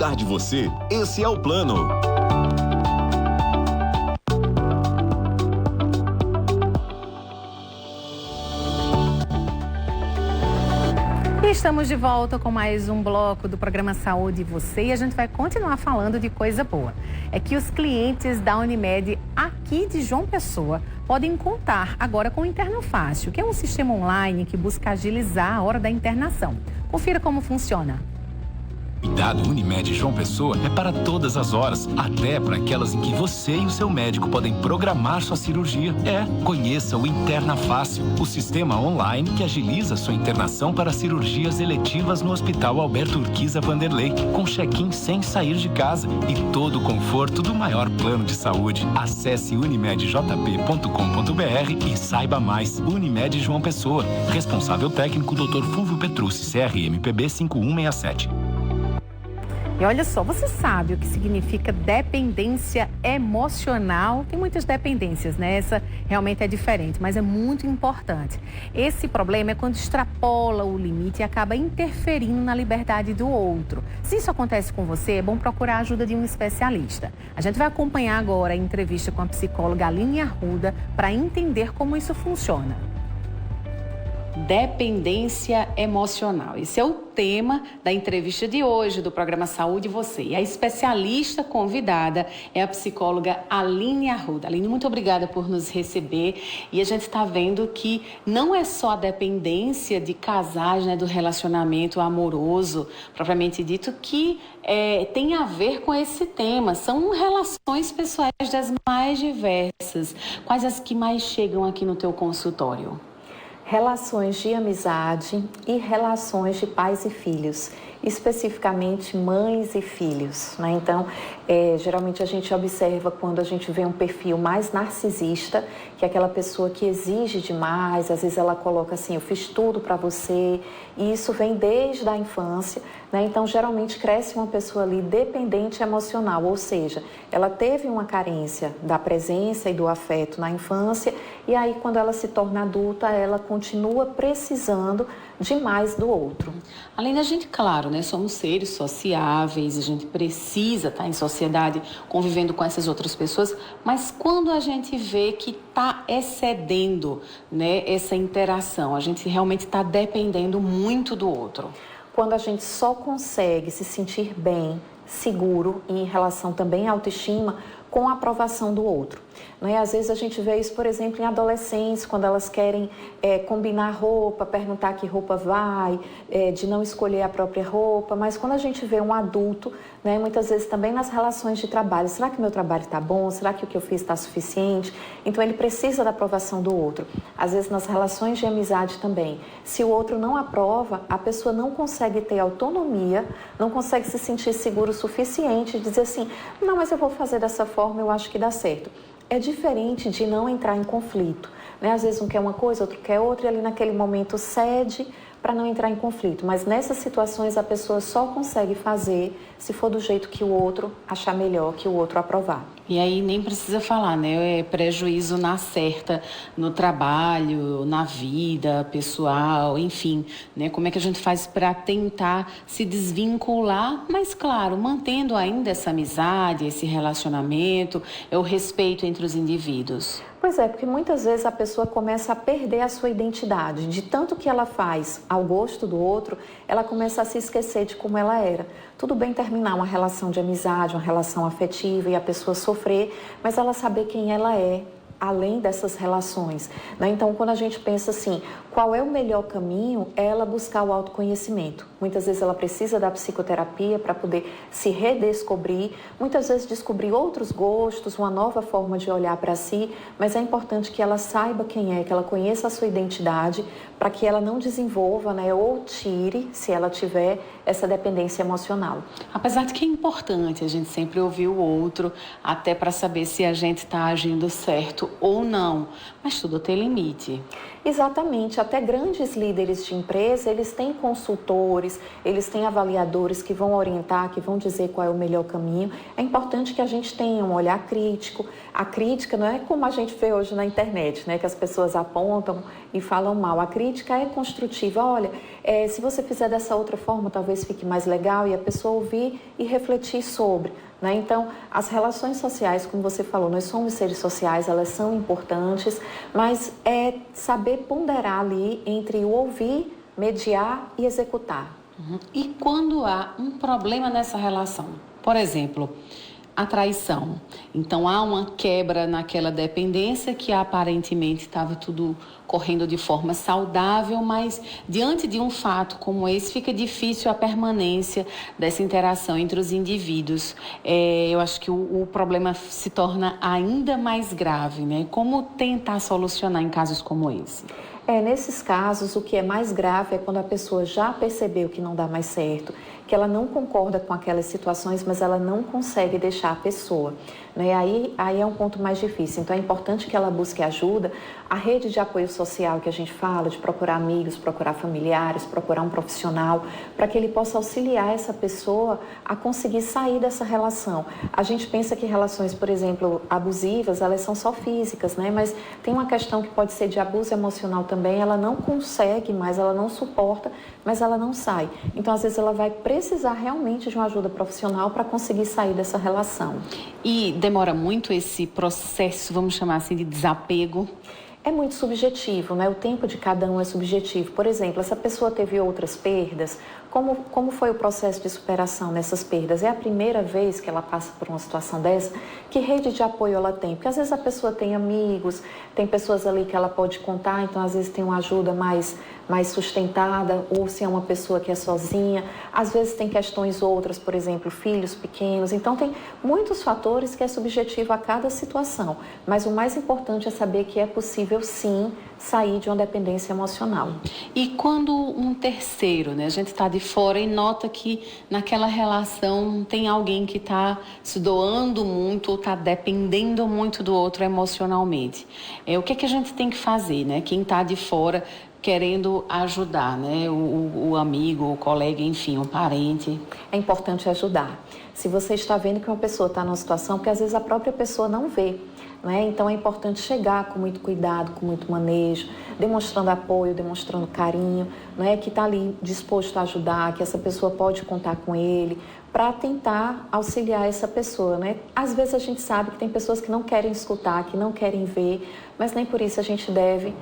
cuidar de você, esse é o plano. E estamos de volta com mais um bloco do programa Saúde e Você, e a gente vai continuar falando de coisa boa. É que os clientes da Unimed aqui de João Pessoa podem contar agora com o Interna Fácil, que é um sistema online que busca agilizar a hora da internação. Confira como funciona. Cuidado Unimed João Pessoa é para todas as horas, até para aquelas em que você e o seu médico podem programar sua cirurgia. Conheça o Interna Fácil, o sistema online que agiliza sua internação para cirurgias eletivas no Hospital Alberto Urquiza Vanderlei, com check-in sem sair de casa e todo o conforto do maior plano de saúde. Acesse unimedjp.com.br e saiba mais. Unimed João Pessoa. Responsável técnico Dr. Fulvio Petrucci, CRMPB 5167. E olha só, você sabe o que significa dependência emocional? Tem muitas dependências, né? Essa realmente é diferente, mas é muito importante. Esse problema é quando extrapola o limite e acaba interferindo na liberdade do outro. Se isso acontece com você, é bom procurar a ajuda de um especialista. A gente vai acompanhar agora a entrevista com a psicóloga Aline Arruda para entender como isso funciona. Dependência emocional. Esse é o tema da entrevista de hoje do programa Saúde e Você. E a especialista convidada é a psicóloga Aline Arruda. Aline, muito obrigada por nos receber. E a gente está vendo que não é só a dependência de casais, né, do relacionamento amoroso, propriamente dito, que tem a ver com esse tema. São relações pessoais das mais diversas. Quais as que mais chegam aqui no teu consultório? Relações de amizade e relações de pais e filhos, especificamente mães e filhos, né? Então, geralmente a gente observa quando a gente vê um perfil mais narcisista, que é aquela pessoa que exige demais, às vezes ela coloca assim, eu fiz tudo para você, e isso vem desde a infância, né? Então, geralmente cresce uma pessoa ali dependente emocional, ou seja, ela teve uma carência da presença e do afeto na infância, e aí quando ela se torna adulta, ela continua precisando demais do outro. Além da gente, claro, né, somos seres sociáveis, a gente precisa estar em sociedade convivendo com essas outras pessoas, mas quando a gente vê que está excedendo, né, essa interação, a gente realmente está dependendo muito do outro. Quando a gente só consegue se sentir bem, seguro e em relação também à autoestima, com a aprovação do outro. Né? Às vezes a gente vê isso, por exemplo, em adolescentes, quando elas querem combinar roupa, perguntar que roupa vai, de não escolher a própria roupa, mas quando a gente vê um adulto, né, muitas vezes também nas relações de trabalho, será que meu trabalho está bom? Será que o que eu fiz está suficiente? Então ele precisa da aprovação do outro. Às vezes nas relações de amizade também, se o outro não aprova, a pessoa não consegue ter autonomia, não consegue se sentir seguro o suficiente de dizer assim, não, mas eu vou fazer dessa forma, eu acho que dá certo. É diferente de não entrar em conflito, né? Às vezes um quer uma coisa, outro quer outra, e ali naquele momento cede para não entrar em conflito. Mas nessas situações a pessoa só consegue fazer se for do jeito que o outro achar melhor, que o outro aprovar. E aí nem precisa falar, né? É prejuízo na certa, no trabalho, na vida pessoal, enfim, né? Como é que a gente faz para tentar se desvincular, mas claro, mantendo ainda essa amizade, esse relacionamento, o respeito entre os indivíduos? Pois é, porque muitas vezes a pessoa começa a perder a sua identidade. De tanto que ela faz ao gosto do outro, ela começa a se esquecer de como ela era. Tudo bem terminar uma relação de amizade, uma relação afetiva e a pessoa sofrer, mas ela saber quem ela é, além dessas relações, né? Então, quando a gente pensa assim, qual é o melhor caminho, é ela buscar o autoconhecimento. Muitas vezes ela precisa da psicoterapia para poder se redescobrir, muitas vezes descobrir outros gostos, uma nova forma de olhar para si, mas é importante que ela saiba quem é, que ela conheça a sua identidade, para que ela não desenvolva, né, ou tire, se ela tiver, essa dependência emocional. Apesar de que é importante a gente sempre ouvir o outro, até para saber se a gente está agindo certo ou não, mas tudo tem limite. Exatamente, até grandes líderes de empresa, eles têm consultores, eles têm avaliadores que vão orientar, que vão dizer qual é o melhor caminho. É importante que a gente tenha um olhar crítico. A crítica não é como a gente vê hoje na internet, né? Que as pessoas apontam e falam mal. A crítica é construtiva. Olha, se você fizer dessa outra forma, talvez fique mais legal, e a pessoa ouvir e refletir sobre. Né? Então, as relações sociais, como você falou, nós somos seres sociais, elas são importantes, mas é saber ponderar ali entre o ouvir, mediar e executar. E quando há um problema nessa relação? Por exemplo, a traição. Então, há uma quebra naquela dependência que aparentemente estava tudo correndo de forma saudável, mas diante de um fato como esse, fica difícil a permanência dessa interação entre os indivíduos. Eu acho que o problema se torna ainda mais grave, né? Como tentar solucionar em casos como esse? Nesses casos, o que é mais grave é quando a pessoa já percebeu que não dá mais certo, que ela não concorda com aquelas situações, mas ela não consegue deixar a pessoa. Né? Aí é um ponto mais difícil. Então, é importante que ela busque ajuda. A rede de apoio social que a gente fala, de procurar amigos, procurar familiares, procurar um profissional, para que ele possa auxiliar essa pessoa a conseguir sair dessa relação. A gente pensa que relações, por exemplo, abusivas, elas são só físicas, né? Mas tem uma questão que pode ser de abuso emocional também. Ela não consegue mais, ela não suporta, mas ela não sai. Então, às vezes, ela vai precisar realmente de uma ajuda profissional para conseguir sair dessa relação. E demora muito esse processo, vamos chamar assim, de desapego? É muito subjetivo, né? O tempo de cada um é subjetivo. Por exemplo, essa pessoa teve outras perdas, como foi o processo de superação nessas perdas? É a primeira vez que ela passa por uma situação dessa? Que rede de apoio ela tem? Porque às vezes a pessoa tem amigos, tem pessoas ali que ela pode contar, então às vezes tem uma ajuda mais sustentada, ou se é uma pessoa que é sozinha. Às vezes tem questões outras, por exemplo, filhos pequenos. Então tem muitos fatores que é subjetivo a cada situação. Mas o mais importante é saber que é possível sim sair de uma dependência emocional. E quando um terceiro, né, a gente está de fora e nota que naquela relação tem alguém que está se doando muito ou está dependendo muito do outro emocionalmente. O que é que a gente tem que fazer, né? Quem está de fora querendo ajudar, né? O amigo, o colega, enfim, o parente. É importante ajudar. Se você está vendo que uma pessoa está numa situação, porque às vezes a própria pessoa não vê, né? Então é importante chegar com muito cuidado, com muito manejo, demonstrando apoio, demonstrando carinho, né? Que está ali disposto a ajudar, que essa pessoa pode contar com ele, para tentar auxiliar essa pessoa, né? Às vezes a gente sabe que tem pessoas que não querem escutar, que não querem ver, mas nem por isso a gente deve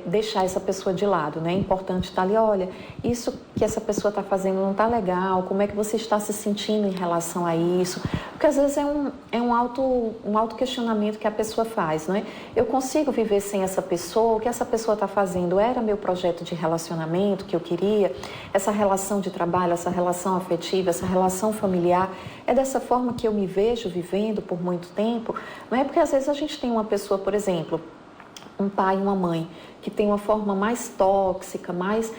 deixar essa pessoa de lado, né? É importante estar ali, olha, isso que essa pessoa está fazendo não está legal, como é que você está se sentindo em relação a isso? Porque às vezes é um auto-questionamento que a pessoa faz, né? Eu consigo viver sem essa pessoa? O que essa pessoa está fazendo era meu projeto de relacionamento que eu queria? Essa relação de trabalho, essa relação afetiva, essa relação familiar, é dessa forma que eu me vejo vivendo por muito tempo? Não é porque às vezes a gente tem uma pessoa, por exemplo, um pai e uma mãe, que tem uma forma mais tóxica, mais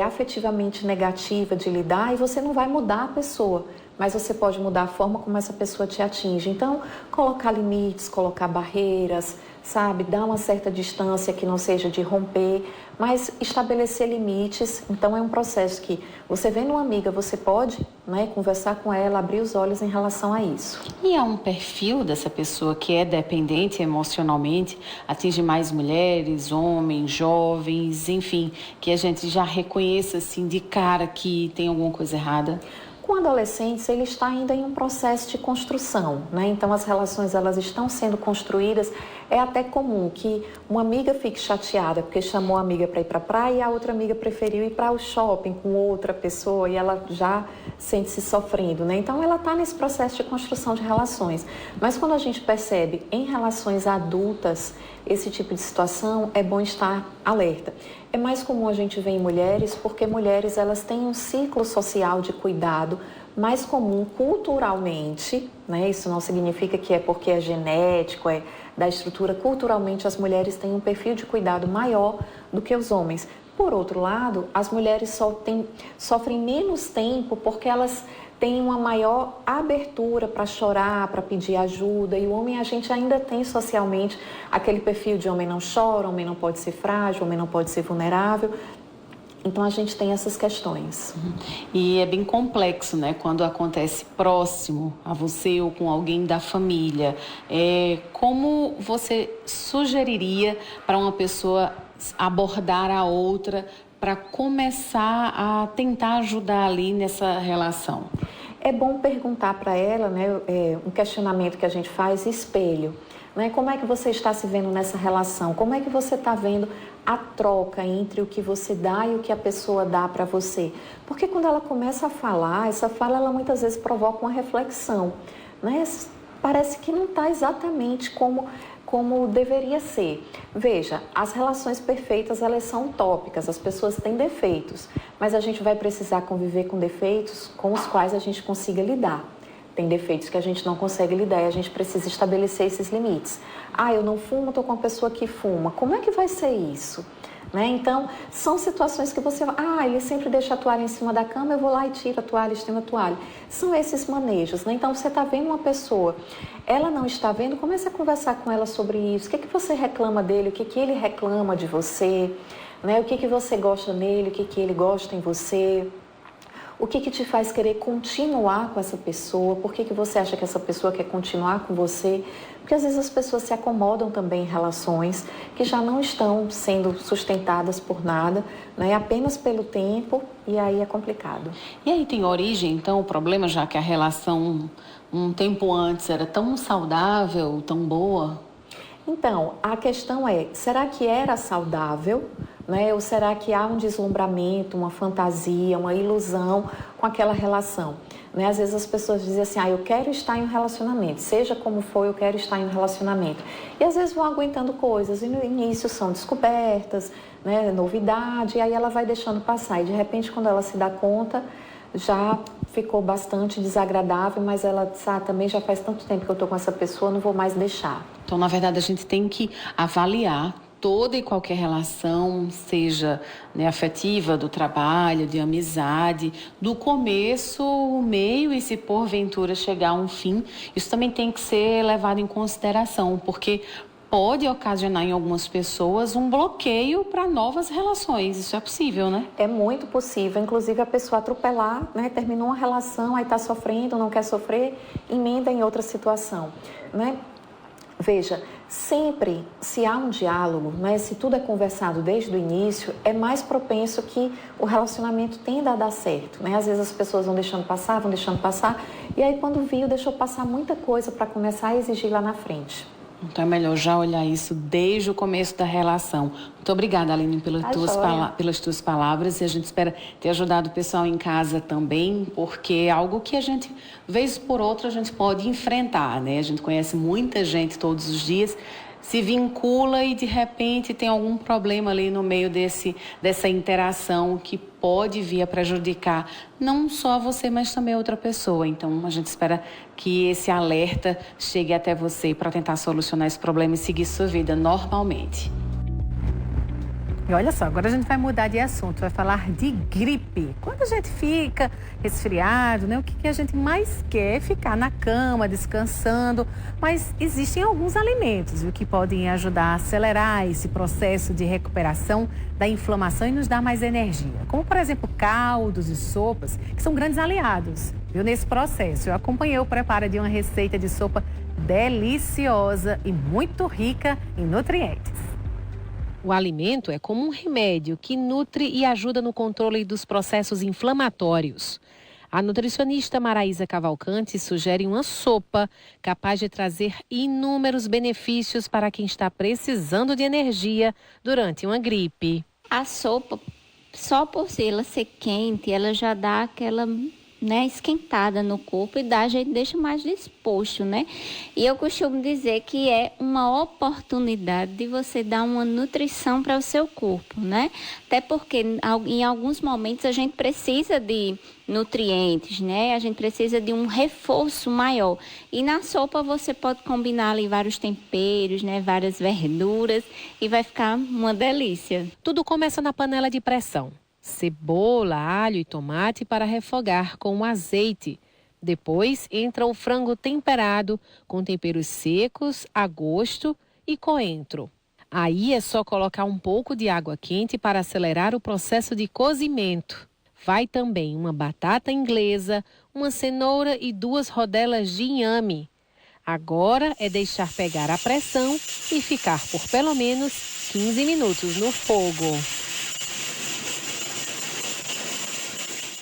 afetivamente negativa de lidar, e você não vai mudar a pessoa, mas você pode mudar a forma como essa pessoa te atinge. Então, colocar limites, colocar barreiras, sabe? Dar uma certa distância que não seja de romper, mas estabelecer limites. Então, é um processo que você vendo uma amiga, você pode, né, conversar com ela, abrir os olhos em relação a isso. E há um perfil dessa pessoa que é dependente emocionalmente, atinge mais mulheres, homens, jovens, enfim, que a gente já reconheça assim de cara que tem alguma coisa errada? Com adolescentes, ele está ainda em um processo de construção, né? Então, as relações elas estão sendo construídas. É até comum que uma amiga fique chateada porque chamou a amiga para ir para a praia e a outra amiga preferiu ir para o shopping com outra pessoa e ela já sente-se sofrendo, né? Então, ela está nesse processo de construção de relações. Mas quando a gente percebe em relações adultas esse tipo de situação, é bom estar alerta. É mais comum a gente ver em mulheres, porque mulheres elas têm um ciclo social de cuidado mais comum culturalmente, né? Isso não significa que é porque é genético, é da estrutura. Culturalmente, as mulheres têm um perfil de cuidado maior do que os homens. Por outro lado, as mulheres sofrem menos tempo porque elas tem uma maior abertura para chorar, para pedir ajuda. E o homem, a gente ainda tem socialmente aquele perfil de homem não chora, homem não pode ser frágil, homem não pode ser vulnerável. Então, a gente tem essas questões. E é bem complexo, né? Quando acontece próximo a você ou com alguém da família. Como você sugeriria para uma pessoa abordar a outra para começar a tentar ajudar ali nessa relação? É bom perguntar para ela, né? Um questionamento que a gente faz, espelho. Né? Como é que você está se vendo nessa relação? Como é que você está vendo a troca entre o que você dá e o que a pessoa dá para você? Porque quando ela começa a falar, essa fala ela muitas vezes provoca uma reflexão, né? Parece que não está exatamente como deveria ser. Veja, as relações perfeitas elas são utópicas, as pessoas têm defeitos, mas a gente vai precisar conviver com defeitos com os quais a gente consiga lidar. Tem defeitos que a gente não consegue lidar e a gente precisa estabelecer esses limites. Eu não fumo, estou com uma pessoa que fuma. Como é que vai ser isso? Né? Então, são situações que você... ele sempre deixa a toalha em cima da cama, eu vou lá e tiro a toalha, estendo a toalha. São esses manejos, né? Então, você está vendo uma pessoa, ela não está vendo, comece a conversar com ela sobre isso. O que você reclama dele, o que ele reclama de você, né? O que você gosta nele, o que ele gosta em você... O que te faz querer continuar com essa pessoa? Por que você acha que essa pessoa quer continuar com você? Porque às vezes as pessoas se acomodam também em relações que já não estão sendo sustentadas por nada, né? Apenas pelo tempo, e aí é complicado. E aí tem origem, então, o problema, já que a relação um tempo antes era tão saudável, tão boa? Então, a questão é, será que era saudável? Né? Ou será que há um deslumbramento, uma fantasia, uma ilusão com aquela relação? Né? Às vezes as pessoas dizem assim, eu quero estar em um relacionamento, seja como for, eu quero estar em um relacionamento. E às vezes vão aguentando coisas, e no início são descobertas, né? Novidade, e aí ela vai deixando passar. E de repente, quando ela se dá conta, já ficou bastante desagradável, mas ela também já faz tanto tempo que eu estou com essa pessoa, não vou mais deixar. Então, na verdade, a gente tem que avaliar toda e qualquer relação, seja, né, afetiva, do trabalho, de amizade, do começo, o meio e se porventura chegar a um fim, isso também tem que ser levado em consideração, porque pode ocasionar em algumas pessoas um bloqueio para novas relações. Isso é possível, né? É muito possível. Inclusive a pessoa atropelar, né? Terminou uma relação, aí está sofrendo, não quer sofrer, emenda em outra situação, né? Veja, sempre se há um diálogo, né, se tudo é conversado desde o início, é mais propenso que o relacionamento tenda a dar certo. Né? Às vezes as pessoas vão deixando passar, e aí quando viu, deixou passar muita coisa para começar a exigir lá na frente. Então é melhor já olhar isso desde o começo da relação. Muito obrigada, Aline, pelas tuas palavras. E a gente espera ter ajudado o pessoal em casa também, porque é algo que a gente, vez por outra, a gente pode enfrentar, né? A gente conhece muita gente todos os dias, se vincula e de repente tem algum problema ali no meio dessa interação que pode vir a prejudicar não só você, mas também outra pessoa. Então a gente espera que esse alerta chegue até você para tentar solucionar esse problema e seguir sua vida normalmente. E olha só, agora a gente vai mudar de assunto, vai falar de gripe. Quando a gente fica resfriado, né? O que a gente mais quer é ficar na cama, descansando. Mas existem alguns alimentos, viu, que podem ajudar a acelerar esse processo de recuperação da inflamação e nos dar mais energia. Como, por exemplo, caldos e sopas, que são grandes aliados, viu, nesse processo. Eu acompanhei o preparo de uma receita de sopa deliciosa e muito rica em nutrientes. O alimento é como um remédio que nutre e ajuda no controle dos processos inflamatórios. A nutricionista Maraísa Cavalcante sugere uma sopa capaz de trazer inúmeros benefícios para quem está precisando de energia durante uma gripe. A sopa, só por ela ser quente, ela já dá aquela, né, esquentada no corpo e a gente deixa mais disposto, né? E eu costumo dizer que é uma oportunidade de você dar uma nutrição para o seu corpo, né? Até porque em alguns momentos a gente precisa de nutrientes, né? A gente precisa de um reforço maior. E na sopa você pode combinar ali vários temperos, né? Várias verduras e vai ficar uma delícia. Tudo começa na panela de pressão. Cebola, alho e tomate para refogar com azeite. Depois entra o frango temperado com temperos secos, a gosto e coentro. Aí é só colocar um pouco de água quente para acelerar o processo de cozimento. Vai também uma batata inglesa, uma cenoura e 2 rodelas de inhame. Agora é deixar pegar a pressão e ficar por pelo menos 15 minutos no fogo.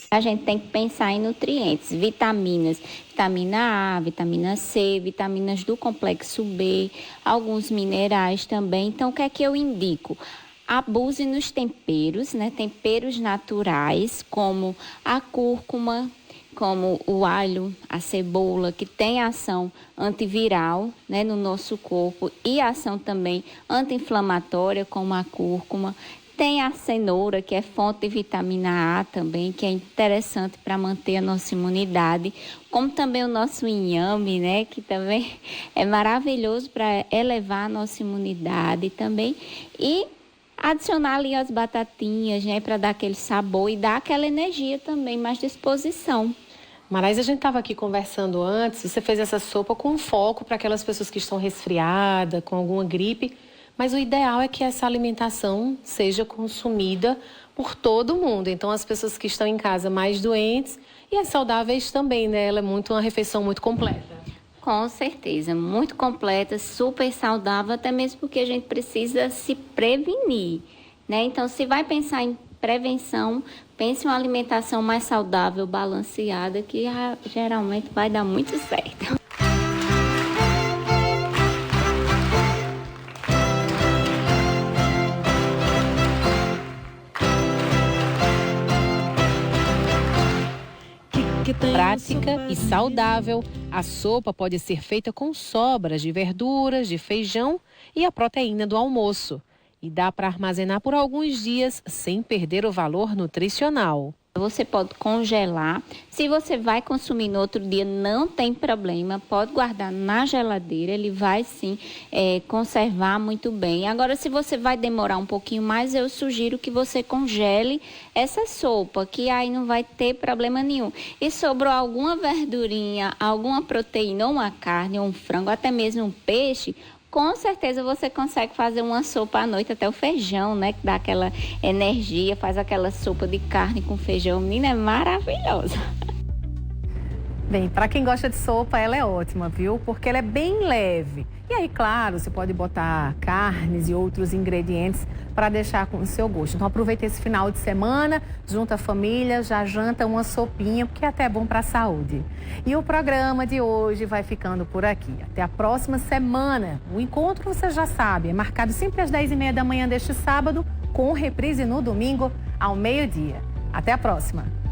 A gente tem que pensar em nutrientes, vitaminas, vitamina A, vitamina C, vitaminas do complexo B, alguns minerais também. Então, o que é que eu indico? Abuse nos temperos, né? Temperos naturais, como a cúrcuma, como o alho, a cebola, que tem ação antiviral, né, no nosso corpo e ação também anti-inflamatória, como a cúrcuma. Tem a cenoura, que é fonte de vitamina A também, que é interessante para manter a nossa imunidade. Como também o nosso inhame, né, que também é maravilhoso para elevar a nossa imunidade também. E adicionar ali as batatinhas, né, para dar aquele sabor e dar aquela energia também, mais disposição. Marais, a gente estava aqui conversando antes, você fez essa sopa com foco para aquelas pessoas que estão resfriadas, com alguma gripe, mas o ideal é que essa alimentação seja consumida por todo mundo. Então, as pessoas que estão em casa mais doentes e as saudáveis também, né? Ela é uma refeição muito completa. Com certeza, muito completa, super saudável, até mesmo porque a gente precisa se prevenir, né? Então, se vai pensar em prevenção, pense em uma alimentação mais saudável, balanceada, que geralmente vai dar muito certo. Prática e saudável, a sopa pode ser feita com sobras de verduras, de feijão e a proteína do almoço. E dá para armazenar por alguns dias sem perder o valor nutricional. Você pode congelar. Se você vai consumir no outro dia, não tem problema. Pode guardar na geladeira. Ele vai, sim, conservar muito bem. Agora, se você vai demorar um pouquinho mais, eu sugiro que você congele essa sopa, que aí não vai ter problema nenhum. E sobrou alguma verdurinha, alguma proteína, ou uma carne, ou um frango, até mesmo um peixe, com certeza você consegue fazer uma sopa à noite, até o feijão, né? Que dá aquela energia, faz aquela sopa de carne com feijão. Menina, é maravilhosa. Bem, para quem gosta de sopa, ela é ótima, viu? Porque ela é bem leve. E aí, claro, você pode botar carnes e outros ingredientes para deixar com o seu gosto. Então, aproveita esse final de semana, junta a família, já janta uma sopinha, porque é até bom para a saúde. E o programa de hoje vai ficando por aqui. Até a próxima semana. O encontro, você já sabe, é marcado sempre às 10h30 da manhã deste sábado, com reprise no domingo ao meio-dia. Até a próxima.